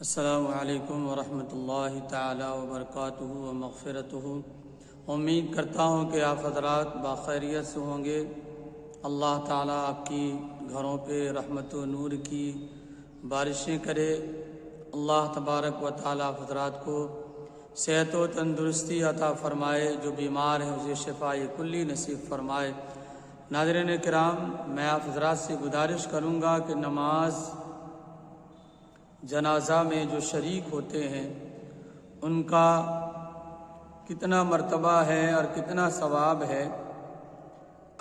السلام علیکم ورحمۃ اللہ تعالی وبرکاتہ و مغفرتہ۔ امید کرتا ہوں کہ آپ حضرات باخیریت سے ہوں گے۔ اللہ تعالیٰ آپ کی گھروں پہ رحمت و نور کی بارشیں کرے۔ اللہ تبارک و تعالیٰ آپ حضرات کو صحت و تندرستی عطا فرمائے، جو بیمار ہیں اسے شفاء کلی نصیب فرمائے۔ ناظرین کرام، میں آپ حضرات سے گزارش کروں گا کہ نماز جنازہ میں جو شریک ہوتے ہیں ان کا کتنا مرتبہ ہے اور کتنا ثواب ہے۔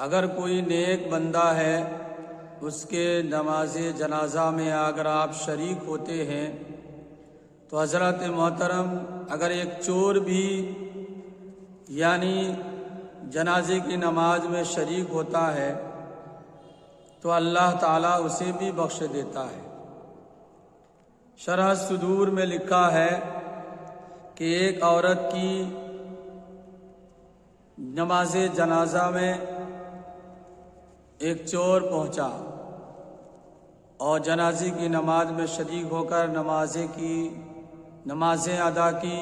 اگر کوئی نیک بندہ ہے اس کے نماز جنازہ میں اگر آپ شریک ہوتے ہیں تو حضرات محترم، اگر ایک چور بھی یعنی جنازے کی نماز میں شریک ہوتا ہے تو اللہ تعالیٰ اسے بھی بخش دیتا ہے۔ شرح صدور میں لکھا ہے کہ ایک عورت کی نماز جنازہ میں ایک چور پہنچا اور جنازے کی نماز میں شریک ہو کر نمازیں ادا کی،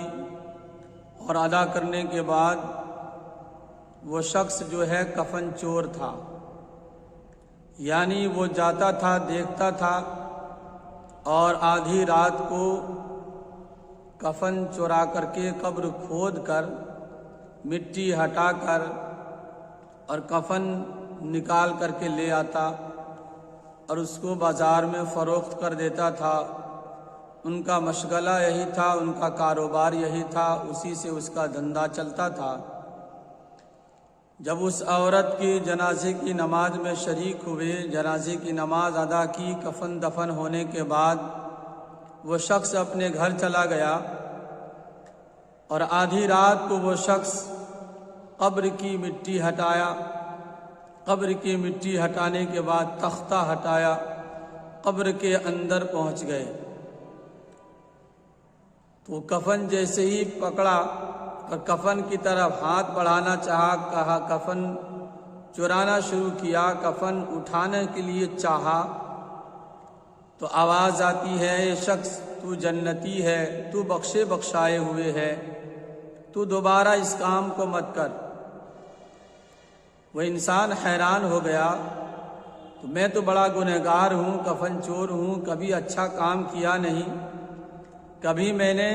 اور ادا کرنے کے بعد وہ شخص جو ہے کفن چور تھا، یعنی وہ جاتا تھا، دیکھتا تھا اور آدھی رات کو کفن چرا کر کے قبر کھود کر مٹی ہٹا کر اور کفن نکال کر کے لے آتا اور اس کو بازار میں فروخت کر دیتا تھا۔ ان کا مشغلہ یہی تھا، ان کا کاروبار یہی تھا، اسی سے اس کا دھندا چلتا تھا۔ جب اس عورت کی جنازے کی نماز میں شریک ہوئے، جنازے کی نماز ادا کی، کفن دفن ہونے کے بعد وہ شخص اپنے گھر چلا گیا اور آدھی رات کو وہ شخص قبر کی مٹی ہٹایا۔ قبر کی مٹی ہٹانے کے بعد تختہ ہٹایا، قبر کے اندر پہنچ گئے تو کفن جیسے ہی پکڑا اور کفن کی طرف ہاتھ بڑھانا چاہا، کہا کفن چرانا شروع کیا، کفن اٹھانے کے لیے چاہا تو آواز آتی ہے، اے شخص تو جنتی ہے، تو بخشے بخشائے ہوئے ہے، تو دوبارہ اس کام کو مت کر۔ وہ انسان حیران ہو گیا، تو میں تو بڑا گنہگار ہوں، کفن چور ہوں، کبھی اچھا کام کیا نہیں، کبھی میں نے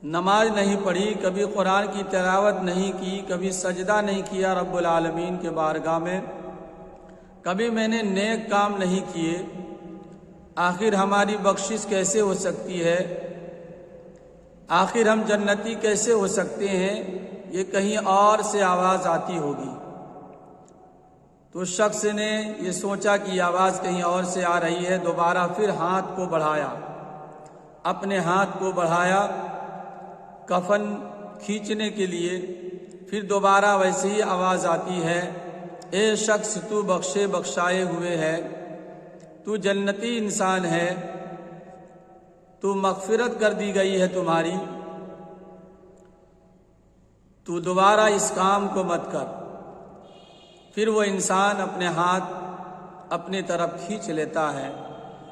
نماز نہیں پڑھی، کبھی قرآن کی تلاوت نہیں کی، کبھی سجدہ نہیں کیا رب العالمین کے بارگاہ میں، کبھی میں نے نیک کام نہیں کیے، آخر ہماری بخشش کیسے ہو سکتی ہے؟ آخر ہم جنتی کیسے ہو سکتے ہیں؟ یہ کہیں اور سے آواز آتی ہوگی۔ تو شخص نے یہ سوچا کہ یہ آواز کہیں اور سے آ رہی ہے، دوبارہ پھر ہاتھ کو بڑھایا، اپنے ہاتھ کو بڑھایا کفن کھینچنے کے لیے، پھر دوبارہ ویسے ہی آواز آتی ہے، اے شخص تو بخشے بخشائے ہوئے ہے، تو جنتی انسان ہے، تو مغفرت کر دی گئی ہے تمہاری، تو دوبارہ اس کام کو مت کر۔ پھر وہ انسان اپنے ہاتھ اپنے طرف کھینچ لیتا ہے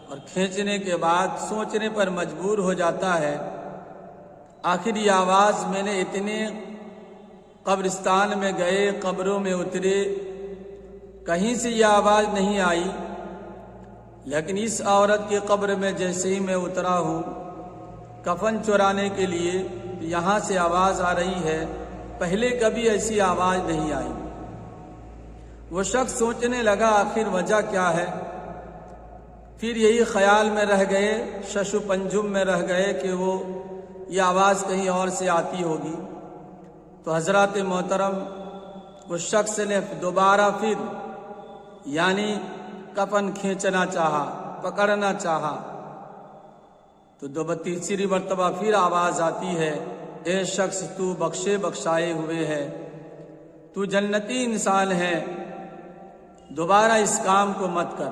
اور کھینچنے کے بعد سوچنے پر مجبور ہو جاتا ہے، آخر یہ آواز میں نے اتنے قبرستان میں گئے، قبروں میں اترے، کہیں سے یہ آواز نہیں آئی، لیکن اس عورت کی قبر میں جیسے ہی میں اترا ہوں کفن چرانے کے لیے، یہاں سے آواز آ رہی ہے، پہلے کبھی ایسی آواز نہیں آئی۔ وہ شخص سوچنے لگا آخر وجہ کیا ہے، پھر یہی خیال میں رہ گئے، شش و پنجم میں رہ گئے کہ وہ یہ آواز کہیں اور سے آتی ہوگی۔ تو حضرات محترم، اس شخص نے دوبارہ پھر یعنی کفن کھینچنا چاہا، پکڑنا چاہا، تو تیسری مرتبہ پھر آواز آتی ہے، اے شخص تو بخشے بخشائے ہوئے ہے، تو جنتی انسان ہے، دوبارہ اس کام کو مت کر۔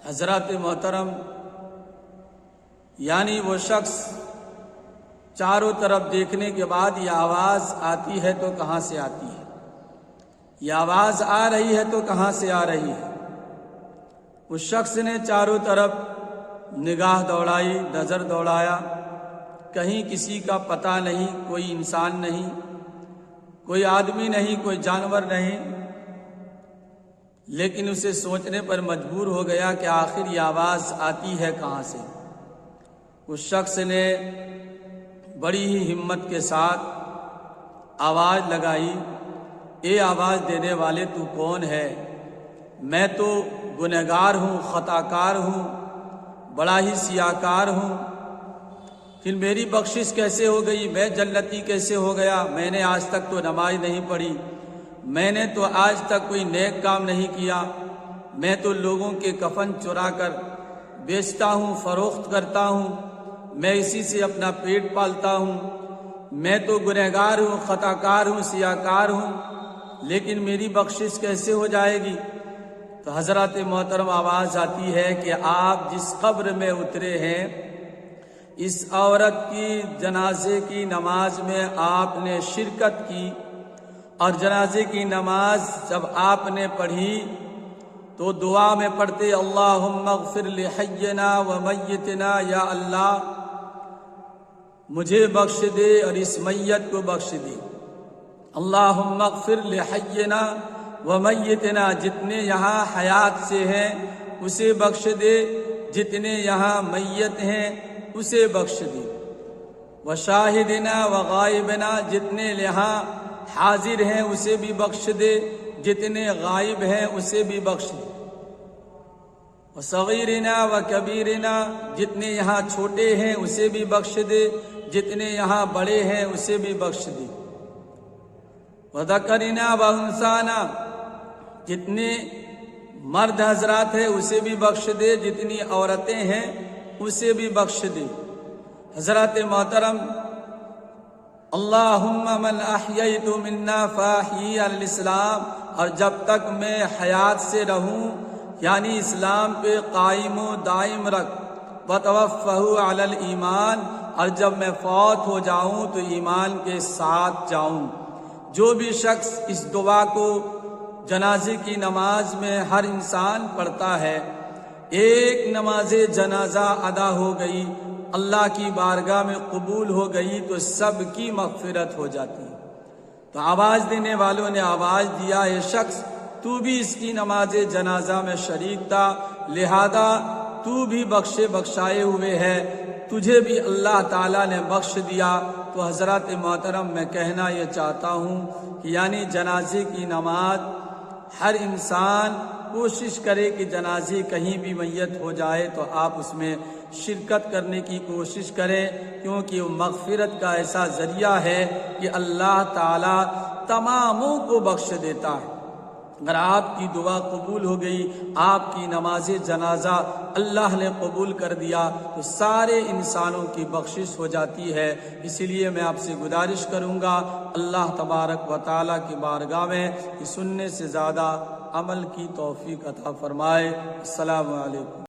حضرات محترم، یعنی وہ شخص چاروں طرف دیکھنے کے بعد یہ آواز آتی ہے تو کہاں سے آتی ہے، یہ آواز آ رہی ہے تو کہاں سے آ رہی ہے۔ اس شخص نے چاروں طرف نگاہ دوڑائی، نظر دوڑایا، کہیں کسی کا پتہ نہیں، کوئی انسان نہیں، کوئی آدمی نہیں، کوئی جانور نہیں، لیکن اسے سوچنے پر مجبور ہو گیا کہ آخر یہ آواز آتی ہے کہاں سے۔ اس شخص نے بڑی ہی ہمت کے ساتھ آواز لگائی، اے آواز دینے والے تو کون ہے؟ میں تو گنہگار ہوں، خطاکار ہوں، بڑا ہی سیاکار ہوں، پھر میری بخشش کیسے ہو گئی؟ میں جنتی کیسے ہو گیا؟ میں نے آج تک تو نماز نہیں پڑھی، میں نے تو آج تک کوئی نیک کام نہیں کیا، میں تو لوگوں کے کفن چرا کر بیچتا ہوں، فروخت کرتا ہوں، میں اسی سے اپنا پیٹ پالتا ہوں، میں تو گنہگار ہوں، خطاکار ہوں، سیاکار ہوں، لیکن میری بخشش کیسے ہو جائے گی؟ تو حضرات محترم آواز آتی ہے کہ آپ جس قبر میں اترے ہیں، اس عورت کی جنازے کی نماز میں آپ نے شرکت کی، اور جنازے کی نماز جب آپ نے پڑھی تو دعا میں پڑھتے اللہم اغفر لحینا و میتنا، یا اللہ مجھے بخش دے اور اس میت کو بخش دے۔ اللہم اغفر لحینا و میتنا، جتنے یہاں حیات سے ہیں اسے بخش دے، جتنے یہاں میت ہیں اسے بخش دے، و شاہدنا و غائبنا، جتنے یہاں حاضر ہیں اسے بھی بخش دے، جتنے غائب ہیں اسے بھی بخش دے، و صغیرنا و کبیرنا، جتنے یہاں چھوٹے ہیں اسے بھی بخش دے، جتنے یہاں بڑے ہیں اسے بھی بخش دے، و ذکرنا و انثانا، جتنے مرد حضرات ہیں اسے بھی بخش دے، جتنی عورتیں ہیں اسے بھی بخش دے۔ حضرات محترم، اللہم من احییت منا فاحیی الاسلام، اور جب تک میں حیات سے رہوں یعنی اسلام پہ قائم و دائم رکھ، وتوفہ علی الایمان، اور جب میں فوت ہو جاؤں تو ایمان کے ساتھ جاؤں۔ جو بھی شخص اس دعا کو جنازے کی نماز میں ہر انسان پڑھتا ہے، ایک نماز جنازہ ادا ہو گئی، اللہ کی بارگاہ میں قبول ہو گئی تو سب کی مغفرت ہو جاتی ہے۔ تو آواز دینے والوں نے آواز دیا، یہ شخص تو بھی اس کی نماز جنازہ میں شریک تھا، لہذا تو بھی بخشائے ہوئے ہے، تجھے بھی اللہ تعالیٰ نے بخش دیا۔ تو حضرات محترم، میں کہنا یہ چاہتا ہوں کہ یعنی جنازے کی نماز ہر انسان کوشش کرے کہ جنازے کہیں بھی میت ہو جائے تو آپ اس میں شرکت کرنے کی کوشش کریں، کیونکہ وہ مغفرت کا ایسا ذریعہ ہے کہ اللہ تعالیٰ تماموں کو بخش دیتا ہے۔ اگر آپ کی دعا قبول ہو گئی، آپ کی نماز جنازہ اللہ نے قبول کر دیا تو سارے انسانوں کی بخشش ہو جاتی ہے۔ اسی لیے میں آپ سے گزارش کروں گا، اللہ تبارک و تعالیٰ کی بارگاہ میں کہ سننے سے زیادہ عمل کی توفیق عطا فرمائے۔ السلام علیکم۔